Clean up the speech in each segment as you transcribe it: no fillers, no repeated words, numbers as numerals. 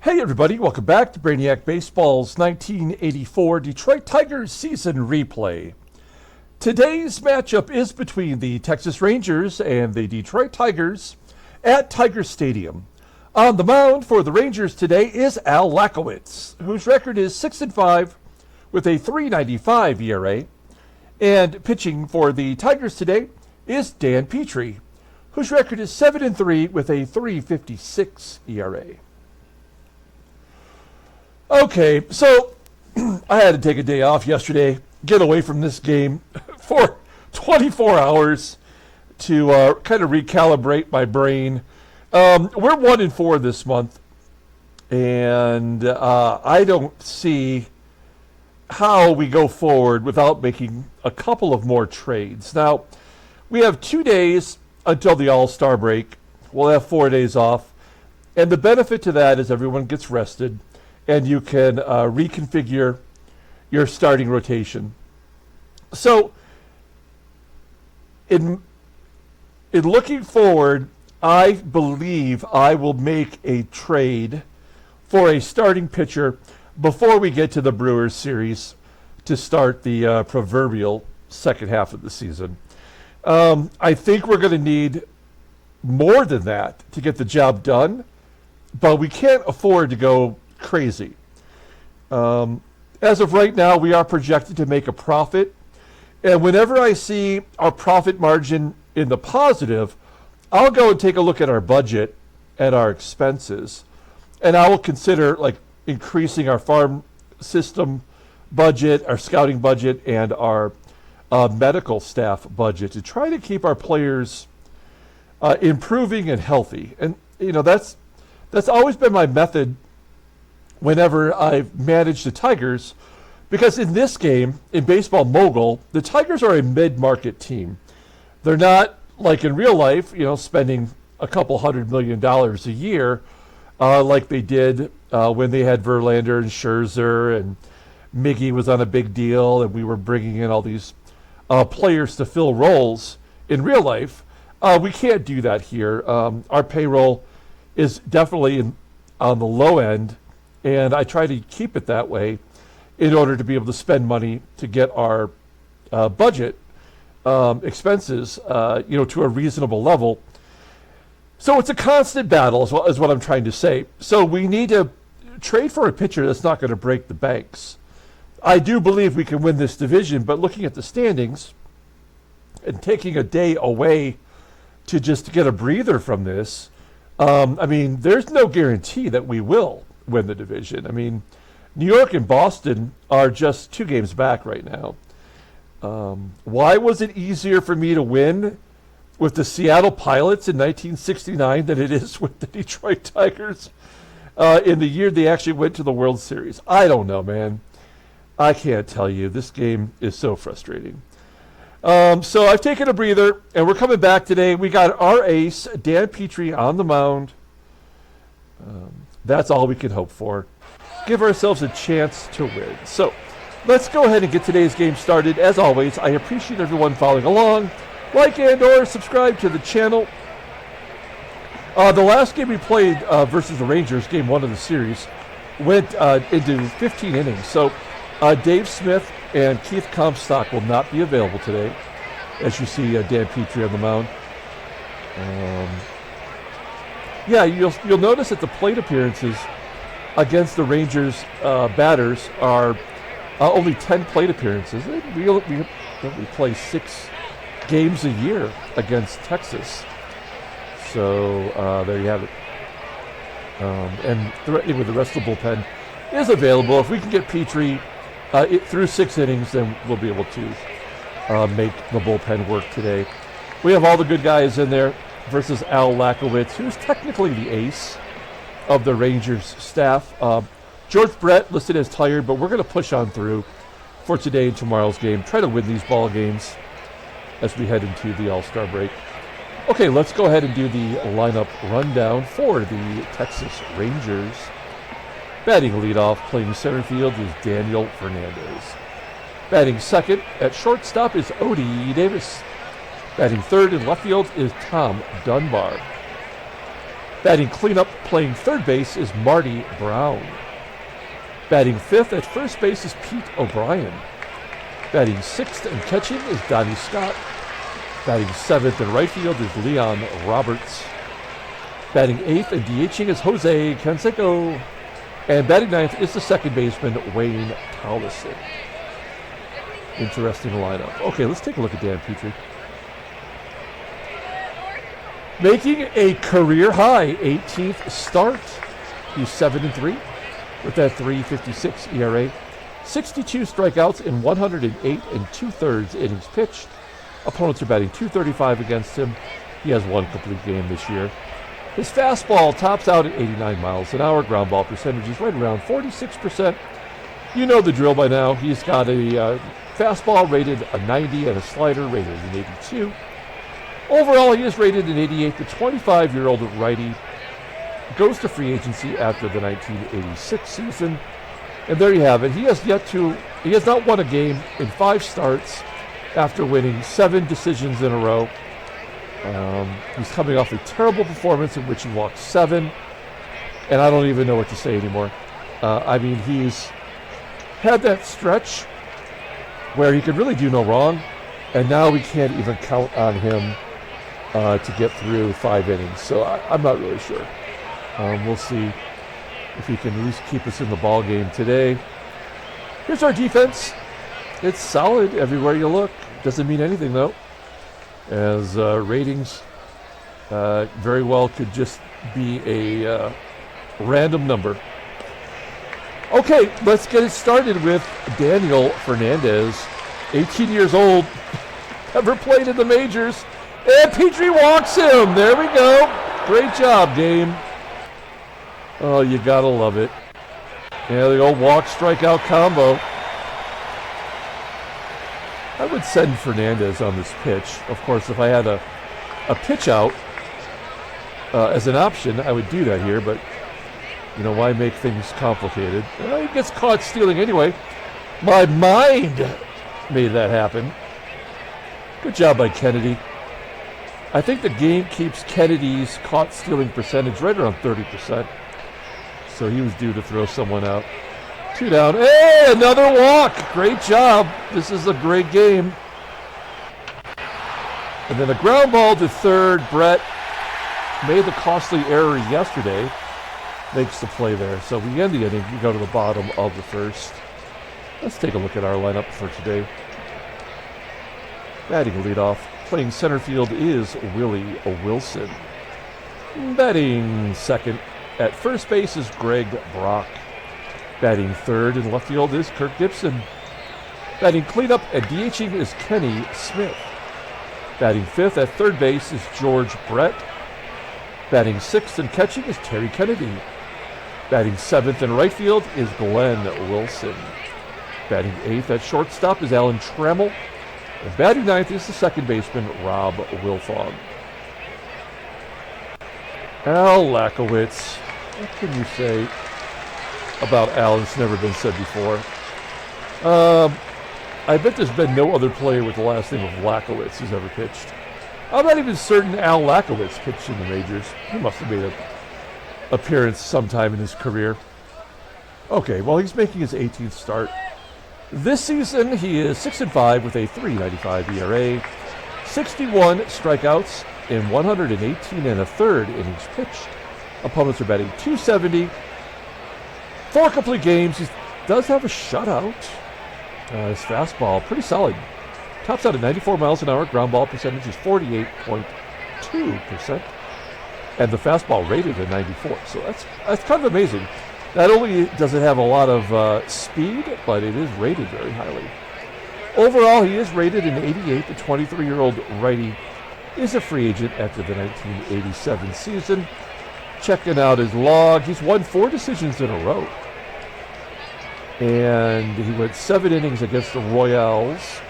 Hey everybody, welcome back to Brainiac Baseball's 1984 Detroit Tigers season replay. Today's matchup is between the Texas Rangers and the Detroit Tigers at Tiger Stadium. On the mound for the Rangers today is Al Lachowicz, whose record is 6-5 with a .395 ERA. And pitching for the Tigers today is Dan Petry, whose record is 7-3 with a .356 ERA. Okay, so I had to take a day off yesterday, get away from this game for 24 hours to kind of recalibrate my brain. We're 1-4 this month, and I don't see how we go forward without making a couple of more trades. Now, we have 2 days until the All-Star break. We'll have 4 days off, and the benefit to that is everyone gets rested, and you can reconfigure your starting rotation. So, in looking forward, I believe I will make a trade for a starting pitcher before we get to the Brewers series to start the proverbial second half of the season. I think we're going to need more than that to get the job done, but we can't afford to go crazy. As of right now, we are projected to make a profit, and whenever I see our profit margin in the positive, I'll go and take a look at our budget and our expenses, and I will consider like increasing our farm system budget, our scouting budget, and our medical staff budget to try to keep our players improving and healthy. And you know, that's always been my method whenever I've managed the Tigers, because in this game, in Baseball Mogul, the Tigers are a mid-market team. They're not like in real life, you know, spending a couple $100 million a year like they did when they had Verlander and Scherzer and Miggy was on a big deal and we were bringing in all these players to fill roles in real life. We can't do that here. Our payroll is definitely on the low end, and I try to keep it that way in order to be able to spend money to get our budget expenses, to a reasonable level. So it's a constant battle, is what I'm trying to say. So we need to trade for a pitcher that's not going to break the banks. I do believe we can win this division, but looking at the standings and taking a day away to just get a breather from this, there's no guarantee that we will win the division. I mean, New York and Boston are just 2 games back right now. Why was it easier for me to win with the Seattle Pilots in 1969 than it is with the Detroit Tigers in the year they actually went to the World Series? I don't know, man. I can't tell you. This game is so frustrating. So I've taken a breather, and we're coming back today. We got our ace, Dan Petry, on the mound. That's all we can hope for. Give ourselves a chance to win. So let's go ahead and get today's game started. As always, I appreciate everyone following along. Like and or subscribe to the channel. The last game we played versus the Rangers, game 1 of the series, went into 15 innings. So Dave Smith and Keith Comstock will not be available today, as you see Dan Petry on the mound. You'll notice that the plate appearances against the Rangers batters are only 10 plate appearances. We play 6 games a year against Texas. So there you have it. And the rest of the bullpen is available. If we can get Petry through 6 innings, then we'll be able to make the bullpen work today. We have all the good guys in there versus Al Lachowicz, who's technically the ace of the Rangers staff. George Brett listed as tired, but we're going to push on through for today and tomorrow's game. Try to win these ball games as we head into the All-Star break. Okay, let's go ahead and do the lineup rundown for the Texas Rangers. Batting leadoff, playing center field, is Daniel Fernandez. Batting second at shortstop is Odie Davis. Batting third in left field is Tom Dunbar. Batting cleanup, playing third base, is Marty Brown. Batting fifth at first base is Pete O'Brien. Batting sixth and catching is Donnie Scott. Batting seventh in right field is Leon Roberts. Batting eighth and DHing is Jose Canseco. And batting ninth is the second baseman, Wayne Tollleson. Interesting lineup. Okay, let's take a look at Dan Petry. Making a career high 18th start. He's 7-3 with that 3.56 ERA. 62 strikeouts in 108 2/3 innings pitched. Opponents are batting .235 against him. He has one complete game this year. His fastball tops out at 89 miles an hour. Ground ball percentage is right around 46%. You know the drill by now. He's got a fastball rated a 90 and a slider rated an 82. Overall, he is rated an 88. The 25-year-old righty goes to free agency after the 1986 season. And there you have it. He has not won a game in 5 starts after winning 7 decisions in a row. He's coming off a terrible performance in which he walked 7, and I don't even know what to say anymore. I mean, he's had that stretch where he could really do no wrong, and now we can't even count on him to get through 5 innings. So I'm not really sure. We'll see if he can at least keep us in the ball game today. Here's our defense. It's solid everywhere you look. Doesn't mean anything though, as ratings very well could just be a random number. Okay, let's get it started with Daniel Fernandez, 18 years old, never played in the majors, and Petry walks him. There we go. Great job, game. Oh, you gotta love it. Yeah, the old walk-strikeout combo. I would send Fernandez on this pitch. Of course, if I had a pitch out as an option, I would do that here, but you know, why make things complicated? He gets caught stealing anyway. My mind made that happen. Good job by Kennedy. I think the game keeps Kennedy's caught stealing percentage right around 30%. So he was due to throw someone out. 2 down. Hey, another walk. Great job. This is a great game. And then a ground ball to third. Brett made the costly error yesterday. Makes the play there. So we end the inning. We go to the bottom of the first. Let's take a look at our lineup for today. Batting leadoff. Playing center field is Willie Wilson. Batting second at first base is Greg Brock. Batting third in left field is Kirk GIBSON. Batting cleanup and DHing is Kenny Smith. Batting fifth at third base is George Brett. Batting sixth and catching is Terry Kennedy. Batting seventh in right field is Glenn Wilson. Batting eighth at shortstop is Alan Trammell. And batting ninth is the second baseman, Rob Wilfong. Al Lachowicz. What can you say about Al that's never been said before? I bet there's been no other player with the last name of Lachowicz who's ever pitched. I'm not even certain Al Lachowicz pitched in the majors. He must have made an appearance sometime in his career. Okay, well, he's making his 18th start. This season, he is 6-5 with a 3.95 ERA, 61 strikeouts in 118 1/3 innings pitched. Opponents are batting .270. 4 complete games. He does have a shutout. His fastball, pretty solid. Tops out at 94 miles an hour. Ground ball percentage is 48.2%. And the fastball rated at 94. So that's kind of amazing. Not only does it have a lot of speed, but it is rated very highly. Overall, he is rated an 88. The 23-year-old righty is a free agent after the 1987 season. Checking out his log, he's won 4 decisions in a row. And he went 7 innings against the Royals,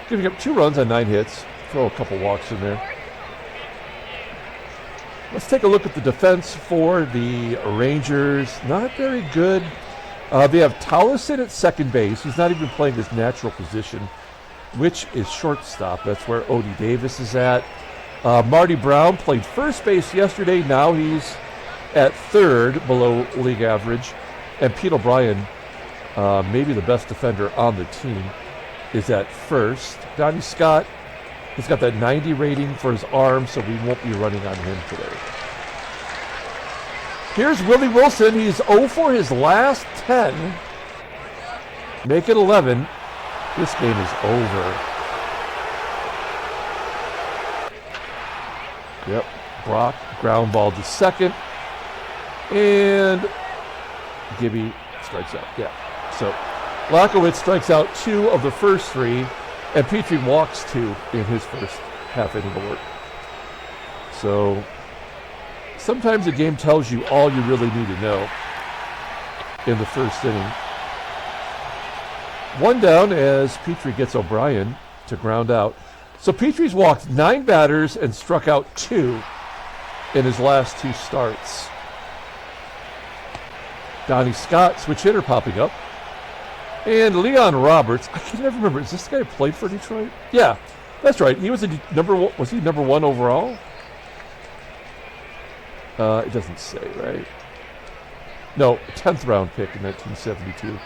giving up 2 runs on 9 hits. Throw a couple walks in there. Let's take a look at the defense for the Rangers. Not very good. They have Tolleson at second base. He's not even playing his natural position, which is shortstop. That's where Odie Davis is at. Marty Brown played first base yesterday. Now he's at third, below league average. And Pete O'Brien, maybe the best defender on the team, is at first. Donnie Scott has got that 90 rating for his arm, so we won't be running on him today. Here's Willie Wilson. He's 0 for his last 10. Make it 11. This game is over. Yep. Brock, ground ball to second. And Gibby strikes out. Yeah. So Lachowicz strikes out 2 of the first 3, and Petry walks 2 in his first half inning of work. So sometimes a game tells you all you really need to know in the first inning. 1 down as Petry gets O'Brien to ground out. So Petry's walked 9 batters and struck out 2 in his last 2 starts. Donnie Scott, switch hitter, popping up. And Leon Roberts, I can never remember, is this guy who played for Detroit? Yeah, that's right. He was number 1 overall? It doesn't say, right? No, 10th round pick in 1972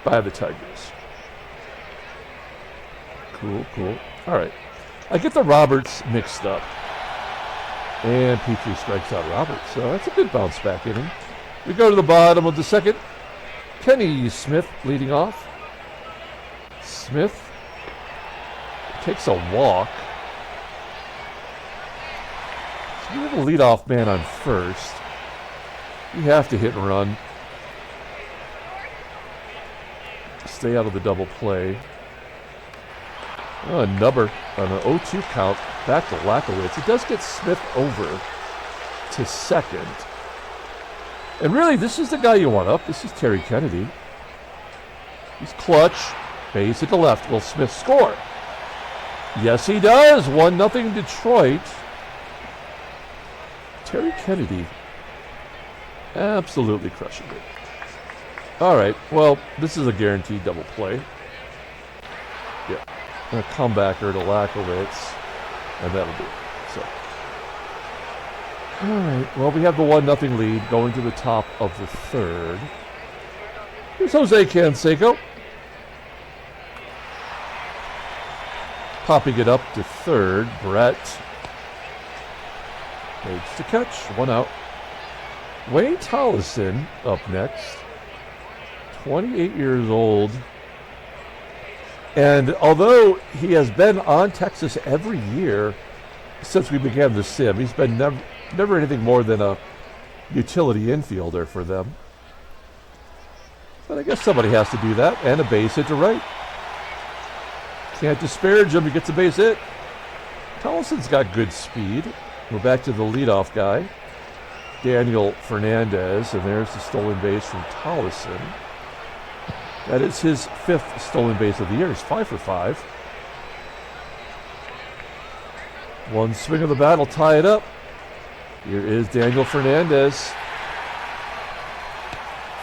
by the Tigers. Cool. All right. I get the Roberts mixed up. And Petry strikes out Roberts. So that's a good bounce back inning. We go to the bottom of the second. Kenny Smith leading off. Smith takes a walk. So you have a leadoff man on first. You have to hit and run. Stay out of the double play. Oh, a number on an 0-2 count. Back to Lachowicz. It does get Smith over to second. And really, this is the guy you want up. This is Terry Kennedy. He's clutch. Base at the left. Will Smith score? Yes, he does. 1-0 Detroit. Terry Kennedy absolutely crushing it. All right. Well, this is a guaranteed double play. Yeah. A comebacker to Lachowicz. And that'll do it. So. All right, well, we have the 1-0 lead going to the top of the third. Here's Jose Canseco. Popping it up to third. Brett. Page to catch. 1 out. Wayne Tolleson up next. 28 years old. And although he has been on Texas every year since we began the sim, he's been never anything more than a utility infielder for them. But I guess somebody has to do that. And a base hit to right. Can't disparage him. He gets a base hit. Tolleson's got good speed. We're back to the leadoff guy, Daniel Fernandez. And there's the stolen base from Tolleson. That is his 5th stolen base of the year. He's 5 for 5. One swing of the bat will tie it up. Here is Daniel Fernandez.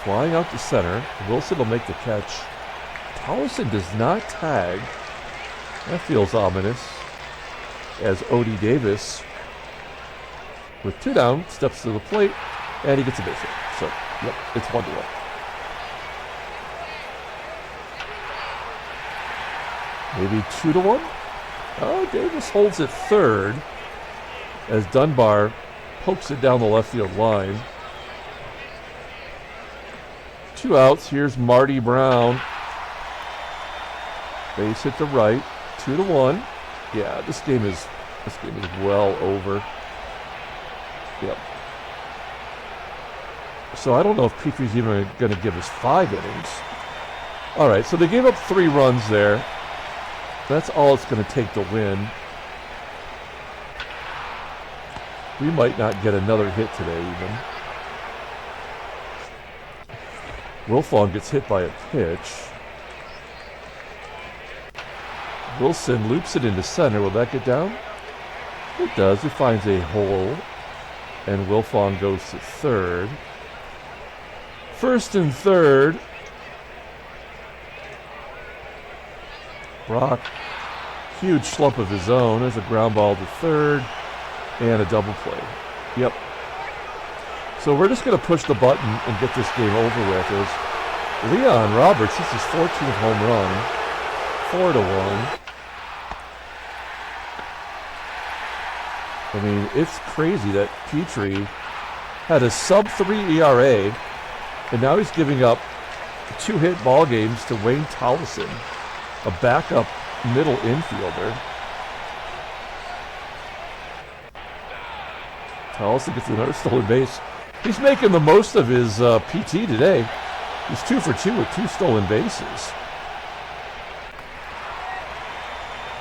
Flying out to center. Wilson will make the catch. Tolleson does not tag. That feels ominous. As Odie Davis, with 2 down, steps to the plate, and he gets a base hit. So, yep, it's 1-1. Maybe 2-1. Oh, Davis holds it third as Dunbar pokes it down the left field line. 2 outs. Here's Marty Brown. Base hit to right. 2-1. Yeah, this game is well over. Yep. So I don't know if Petry's even going to give us 5 innings. All right, so they gave up 3 runs there. That's all it's going to take to win. We might not get another hit today even. Wilfong gets hit by a pitch. Wilson loops it into center. Will that get down? It does. He finds a hole. And Wilfong goes to third. First and third. Brock, huge slump of his own. There's a ground ball to third and a double play. Yep. So we're just going to push the button and get this game over with. As Leon Roberts, this is 14th home run, 4-1. I mean, it's crazy that Petry had a sub-3 ERA, and now he's giving up 2-hit ball games to Wayne Tolleson, a backup middle infielder. Tolleson gets another stolen base. He's making the most of his PT today. He's 2 for 2 with 2 stolen bases.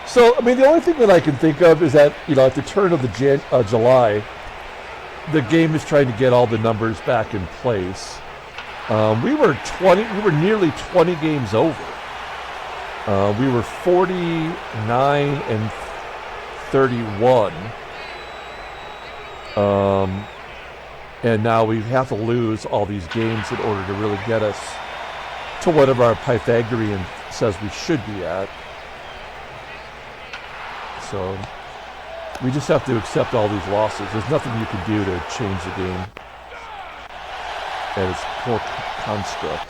So, I mean, the only thing that I can think of is that, you know, at the turn of the July, the game is trying to get all the numbers back in place. We were nearly 20 games over. We were 49 and 31. And now we have to lose all these games in order to really get us to whatever our Pythagorean says we should be at. So we just have to accept all these losses. There's nothing you can do to change the game. And it's poor construct.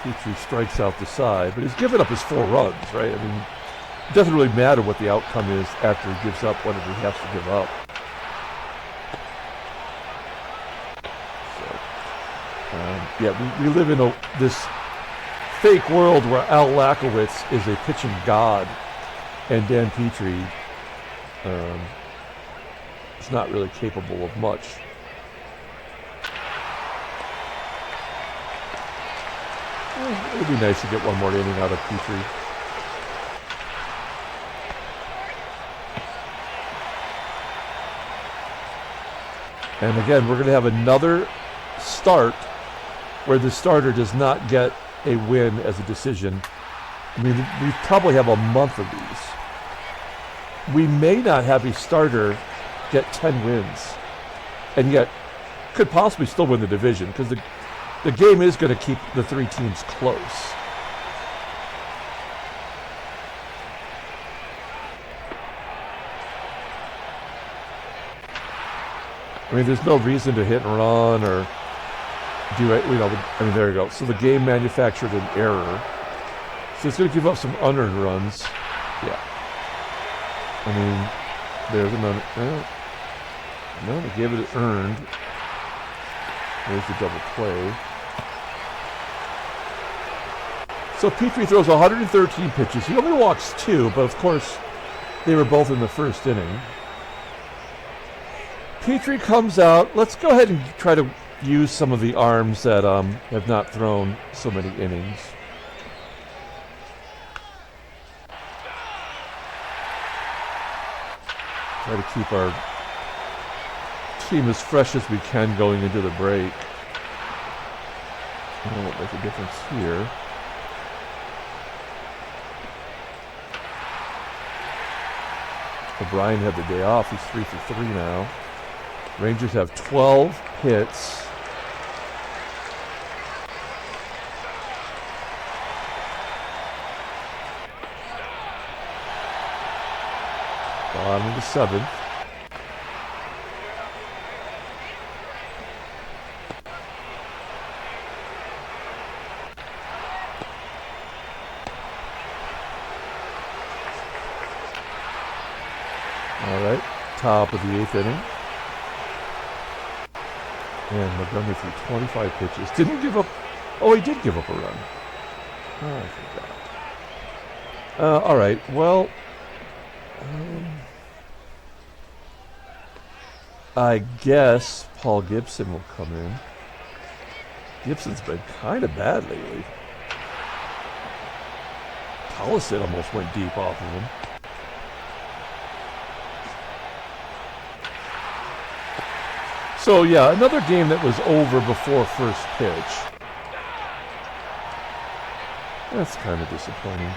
Petry strikes out the side, but he's given up his 4 runs, right? I mean, it doesn't really matter what the outcome is after he gives up whatever he has to give up. Yeah, we live in this fake world where Al Lachowicz is a pitching god, and Dan Petry is not really capable of much. It would be nice to get one more inning out of Petry. And again, we're going to have another start where the starter does not get a win as a decision. I mean, we probably have a month of these. We may not have a starter get 10 wins, and yet could possibly still win the division, because the game is going to keep the 3 teams close. I mean, there's no reason to hit and run or do it, you know, I mean, there you go. So the game manufactured an error. So it's going to give up some unearned runs. Yeah. I mean, there's another. No, they gave it earned. There's the double play. So Petry throws 113 pitches. He only walks 2, but of course, they were both in the first inning. Petry comes out. Let's go ahead and try to use some of the arms that have not thrown so many innings. Try to keep our team as fresh as we can going into the break. That won't make a difference here. O'Brien had the day off. He's 3 for 3 now. Rangers have 12 hits. Bottom of the 7th. All right, top of the 8th inning. And Montgomery threw 25 pitches. Didn't give up. Oh, he did give up a run. Oh, I forgot. All right, well, I guess Paul Gibson will come in. Gibson's been kind of bad lately. Tollesson almost went deep off of him. So, yeah, another game that was over before first pitch. That's kind of disappointing.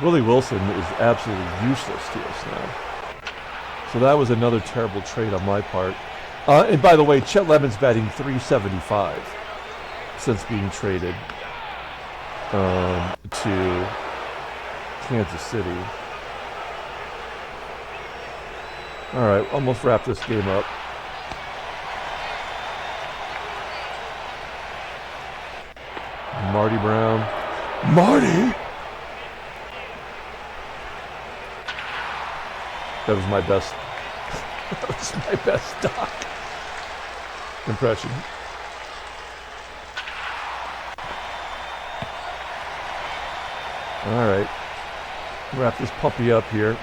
Willie Wilson is absolutely useless to us now. So that was another terrible trade on my part. And by the way, Chet Lemon's batting .375. since being traded to Kansas City. All right, almost wrap this game up. Marty Brown. Marty! That was my best. That was my best Doc impression. All right, wrap this puppy up here.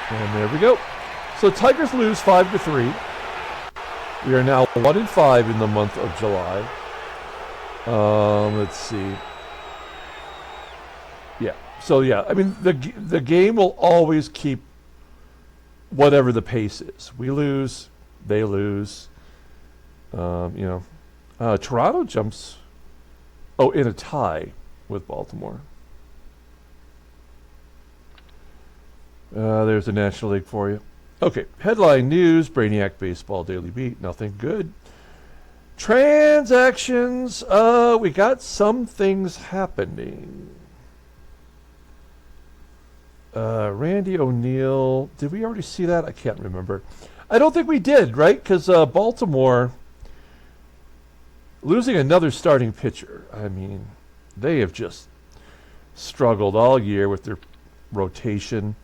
And there we go. So Tigers lose 5-3. We are now 1-5 in the month of July. Let's see. Yeah. So yeah, I mean the game will always keep whatever the pace is. We lose, they lose. Toronto jumps. Oh, in a tie with Baltimore. There's the National League for you. Okay, headline news, Brainiac Baseball Daily Beat, nothing good. Transactions, we got some things happening. Randy O'Neal, did we already see that? I can't remember. I don't think we did, right? Because Baltimore losing another starting pitcher. I mean, they have just struggled all year with their rotation.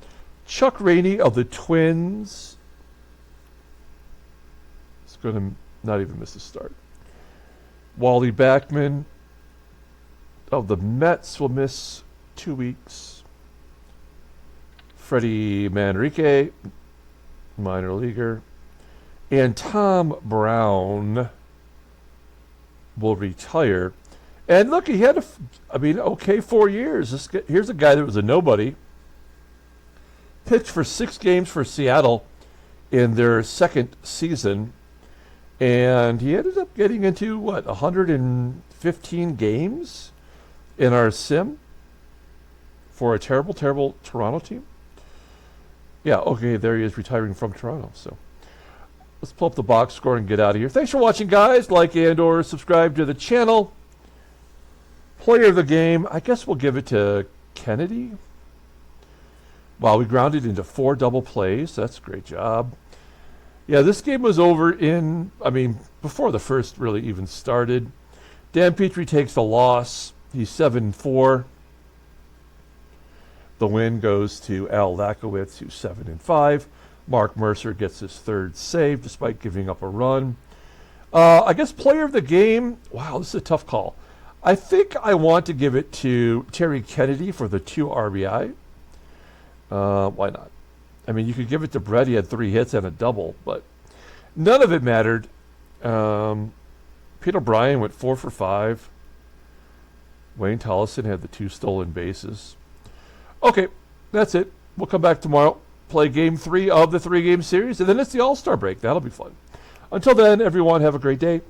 Chuck Rainey of the Twins is going to not even miss a start. Wally Backman of the Mets will miss 2 weeks. Freddie Manrique, minor leaguer. And Tom Brown will retire. And look, he had 4 years. Here's a guy that was a nobody. Pitched for 6 games for Seattle in their second season, and he ended up getting into 115 games in our sim for a terrible, terrible Toronto team. Yeah, okay, there he is retiring from Toronto. So let's pull up the box score and get out of here. Thanks for watching, guys. Like and or subscribe to the channel. Player of the game, I guess we'll give it to Kennedy. Wow, we grounded into 4 double plays. That's a great job. Yeah, this game was over before the first really even started. Dan Petry takes the loss. He's 7-4. The win goes to Al Lachowicz, who's 7-5. Mark Mercer gets his 3rd save despite giving up a run. I guess player of the game. Wow, this is a tough call. I think I want to give it to Terry Kennedy for the 2 RBI. Why not? I mean, you could give it to Brett. He had 3 hits and a double, but none of it mattered. Pete O'Brien went 4 for 5. Wayne Tolleson had the 2 stolen bases. Okay, that's it. We'll come back tomorrow, play game 3 of the 3-game series, and then it's the All-Star break. That'll be fun. Until then, everyone, have a great day.